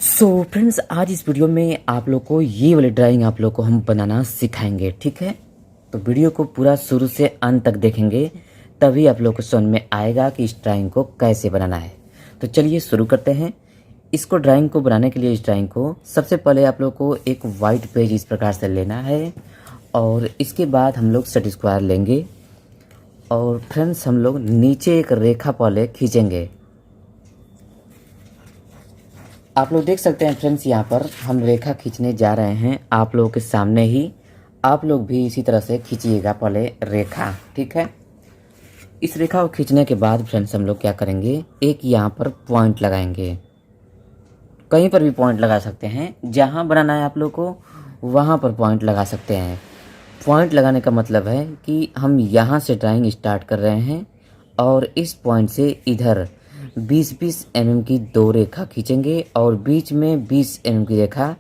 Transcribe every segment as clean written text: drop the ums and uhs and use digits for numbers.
Friends, आज इस video में आप लोग को ये वाली ड्राइंग आप लोग को हम बनाना सिखाएंगे। ठीक है, तो वीडियो को पूरा शुरू से अंत तक देखेंगे, तभी आप लोग को समझ में आएगा कि इस ड्राइंग को कैसे बनाना है। तो चलिए शुरू करते हैं। इसको ड्राइंग को बनाने के लिए इस ड्राइंग को सबसे पहले आप लोग को एक वाइट पेज इस प्रकार से लेना है और इसके बाद हम लोग सेट स्क्वायर लेंगे और फ्रेंड्स हम लोग नीचे एक रेखा पहले खींचेंगे। आप लोग देख सकते हैं फ्रेंड्स, यहाँ पर हम रेखा खींचने जा रहे हैं आप लोगों के सामने ही। आप लोग भी इसी तरह से खींचिएगा पहले रेखा। ठीक है, इस रेखा को खींचने के बाद फ्रेंड्स हम लोग क्या करेंगे, एक यहाँ पर पॉइंट लगाएंगे। कहीं पर भी पॉइंट लगा सकते हैं, जहाँ बनाना है आप लोग को वहाँ पर पॉइंट लगा सकते हैं। पॉइंट लगाने का मतलब है कि हम यहाँ से ड्राइंग स्टार्ट कर रहे हैं और इस पॉइंट से इधर 20-20 mm की दो रेखा खींचेंगे और बीच में 20 mm की रेखा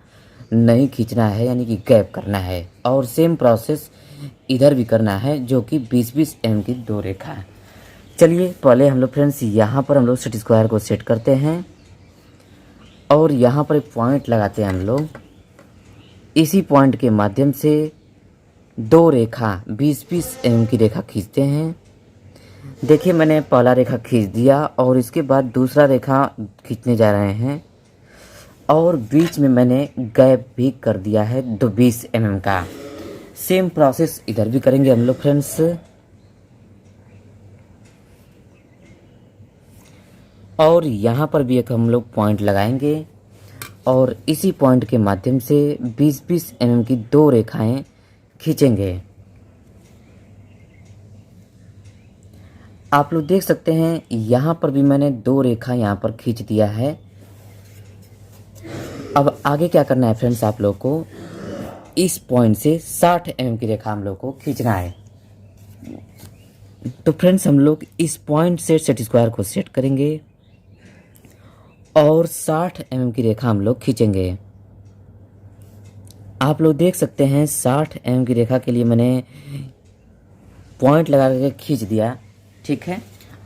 नहीं खींचना है, यानी कि गैप करना है। और सेम प्रोसेस इधर भी करना है, जो कि 20-20 mm की दो रेखा है। चलिए पहले हम लोग फ्रेंड्स यहाँ पर हम लोग सेट स्क्वायर को सेट करते हैं और यहाँ पर एक पॉइंट लगाते हैं हम लोग। इसी पॉइंट के माध्यम से दो रेखा 20-20 mm की रेखा खींचते हैं। देखिए, मैंने पहला रेखा खींच दिया और इसके बाद दूसरा रेखा खींचने जा रहे हैं और बीच में मैंने गैप भी कर दिया है 20 mm का। सेम प्रोसेस इधर भी करेंगे हम लोग फ्रेंड्स। और यहाँ पर भी एक हम लोग पॉइंट लगाएंगे और इसी पॉइंट के माध्यम से 20-20 mm की दो रेखाएं खींचेंगे। आप लोग देख सकते हैं यहाँ पर भी मैंने दो रेखा यहाँ पर खींच दिया है। अब आगे क्या करना है फ्रेंड्स, आप लोग को इस पॉइंट से 60 mm की रेखा हम लोग को खींचना है। तो फ्रेंड्स हम लोग इस पॉइंट से सेट स्क्वायर को सेट करेंगे और 60 mm की रेखा हम लोग खींचेंगे। आप लोग देख सकते हैं 60 mm की रेखा के लिए मैंने पॉइंट लगा करके खींच दिया। ठीक है,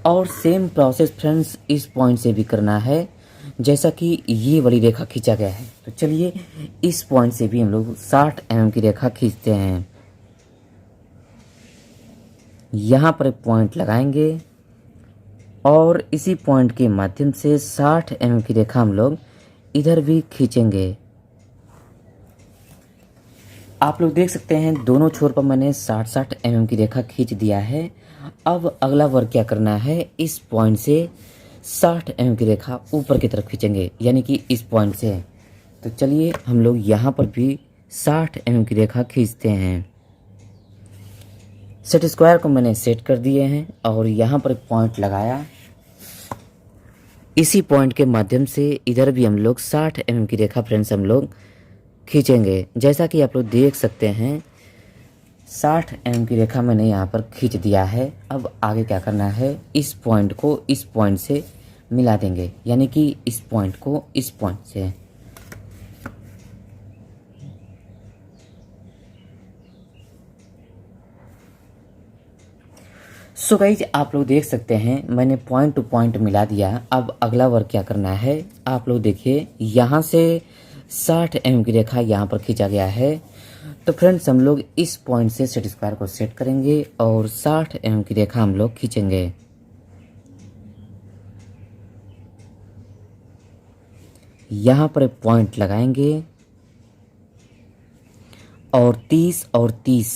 और सेम प्रोसेस फ्रेंड्स इस पॉइंट से भी करना है, जैसा कि ये वाली रेखा खींचा गया है। तो चलिए इस पॉइंट से भी हम लोग 60 mm की रेखा खींचते हैं। यहाँ पर एक पॉइंट लगाएंगे और इसी पॉइंट के माध्यम से 60 mm की रेखा हम लोग इधर भी खींचेंगे। आप लोग देख सकते हैं दोनों छोर पर मैंने 60-60 mm की रेखा खींच दिया है। अब अगला वर्क क्या करना है, इस पॉइंट से 60 mm की रेखा ऊपर की तरफ खींचेंगे, यानी कि इस पॉइंट से। तो चलिए हम लोग यहाँ पर भी 60 mm की रेखा खींचते हैं। सेट स्क्वायर को मैंने सेट कर दिए हैं और यहाँ पर एक पॉइंट लगाया। इसी पॉइंट के माध्यम से इधर भी हम लोग 60 mm की रेखा फ्रेंड्स हम लोग खींचेंगे। जैसा कि आप लोग देख सकते हैं 60 mm की रेखा मैंने यहाँ पर खींच दिया है। अब आगे क्या करना है, इस पॉइंट को इस पॉइंट से मिला देंगे, यानी कि इस पॉइंट को इस पॉइंट से। सो गाइज आप लोग देख सकते हैं मैंने पॉइंट टू पॉइंट मिला दिया। अब अगला वर्क क्या करना है, आप लोग देखिए यहाँ से 60 mm की रेखा यहाँ पर खींचा गया है। तो फ्रेंड्स हम लोग इस पॉइंट से सेट स्क्वायर को सेट करेंगे और 60 mm की रेखा हम लोग खींचेंगे। यहाँ पर एक पॉइंट लगाएंगे और 30 और 30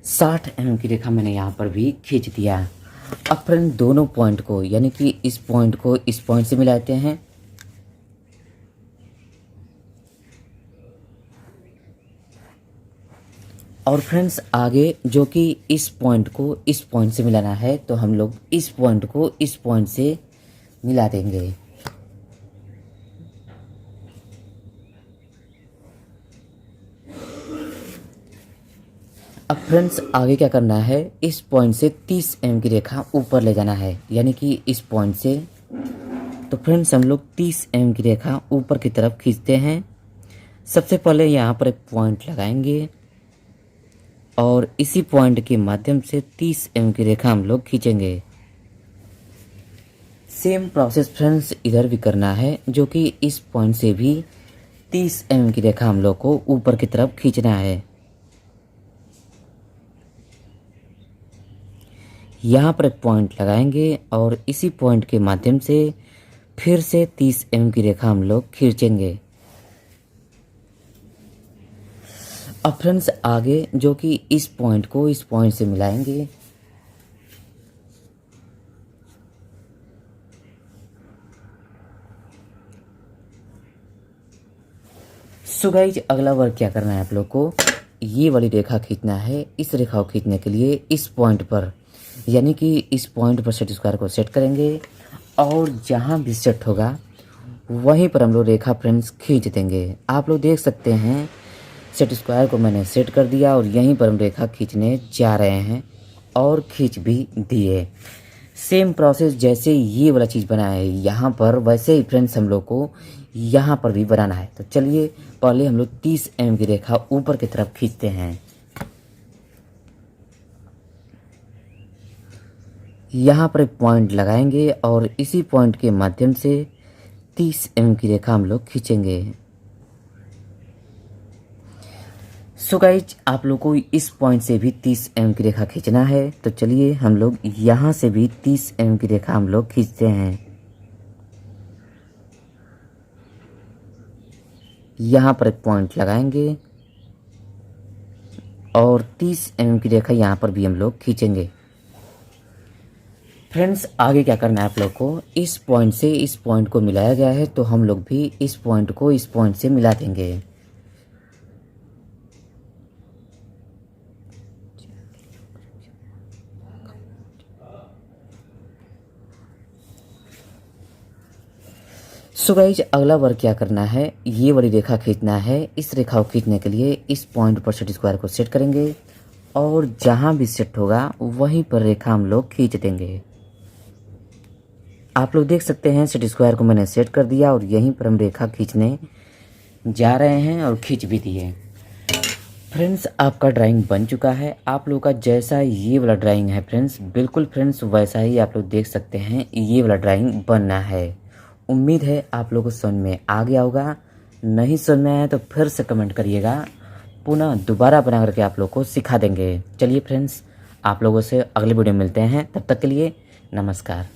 60 mm की रेखा मैंने यहाँ पर भी खींच दिया। अब फ्रेंड दोनों पॉइंट को, यानी कि इस पॉइंट को इस पॉइंट से मिलाते हैं और फ्रेंड्स आगे जो कि इस पॉइंट को इस पॉइंट से मिलाना है, तो हम लोग इस पॉइंट को इस पॉइंट से मिला देंगे। अब फ्रेंड्स आगे क्या करना है, इस पॉइंट से 30 mm की रेखा ऊपर ले जाना है, यानी कि इस पॉइंट से। तो फ्रेंड्स हम लोग 30 mm की रेखा ऊपर की तरफ खींचते हैं। सबसे पहले यहाँ पर एक पॉइंट लगाएंगे और इसी पॉइंट के माध्यम से 30 mm की रेखा हम लोग खींचेंगे। सेम प्रोसेस फ्रेंड्स इधर भी करना है, जो कि इस पॉइंट से भी 30 mm की रेखा हम लोग को ऊपर की तरफ खींचना है। यहाँ पर एक पॉइंट लगाएंगे और इसी पॉइंट के माध्यम से फिर से 30 mm की रेखा हम लोग खींचेंगे। अब फ्रेंड्स आगे जो कि इस पॉइंट को इस पॉइंट से मिलाएंगे। सो गाइज अगला वर्क क्या करना है आप लोग को, ये वाली रेखा खींचना है। इस रेखा को खींचने के लिए इस पॉइंट पर, यानी कि इस पॉइंट पर सेट स्क्वायर को सेट करेंगे और जहाँ भी सेट होगा वहीं पर हम लोग रेखा फ्रेंड्स खींच देंगे। आप लोग देख सकते हैं सेट स्क्वायर को मैंने सेट कर दिया और यहीं पर हम रेखा खींचने जा रहे हैं और खींच भी दिए। सेम प्रोसेस जैसे ये वाला चीज़ बना है यहाँ पर, वैसे ही फ्रेंड्स हम लोग को यहाँ पर भी बनाना है। तो चलिए पहले हम लोग 30 mm की रेखा ऊपर की तरफ खींचते हैं। यहाँ पर एक पॉइंट लगाएंगे और इसी पॉइंट के माध्यम से 30 mm की रेखा हम लोग खींचेंगे। सो गाइज आप लोग को इस पॉइंट से भी 30 mm की रेखा खींचना है। तो चलिए हम लोग यहाँ से भी 30 mm की रेखा हम लोग खींचते हैं। यहाँ पर एक पॉइंट लगाएंगे और 30 mm की रेखा यहाँ पर भी हम लोग खींचेंगे। फ्रेंड्स आगे क्या करना है आप लोग को, इस पॉइंट से इस पॉइंट को मिलाया गया है तो हम लोग भी इस पॉइंट को इस पॉइंट से मिला देंगे। सो गाइज अगला वर्क क्या करना है, ये वाली रेखा खींचना है। इस रेखा को खींचने के लिए इस पॉइंट पर सेट स्क्वायर को सेट करेंगे और जहाँ भी सेट होगा वहीं पर रेखा हम लोग खींच देंगे। आप लोग देख सकते हैं सेट स्क्वायर को मैंने सेट कर दिया और यहीं पर हम रेखा खींचने जा रहे हैं और खींच भी दिए। फ्रेंड्स आपका ड्राइंग बन चुका है। आप लोग का जैसा ये वाला ड्राइंग है फ्रेंड्स, बिल्कुल फ्रेंड्स वैसा ही आप लोग देख सकते हैं ये वाला ड्राइंग बनना है। उम्मीद है आप लोगों को समझ में आ गया होगा। नहीं समझ में आया तो फिर से कमेंट करिएगा, पुनः दोबारा बना करके आप लोग को सिखा देंगे। चलिए फ्रेंड्स आप लोगों से अगले वीडियो में मिलते हैं, तब तक के लिए नमस्कार।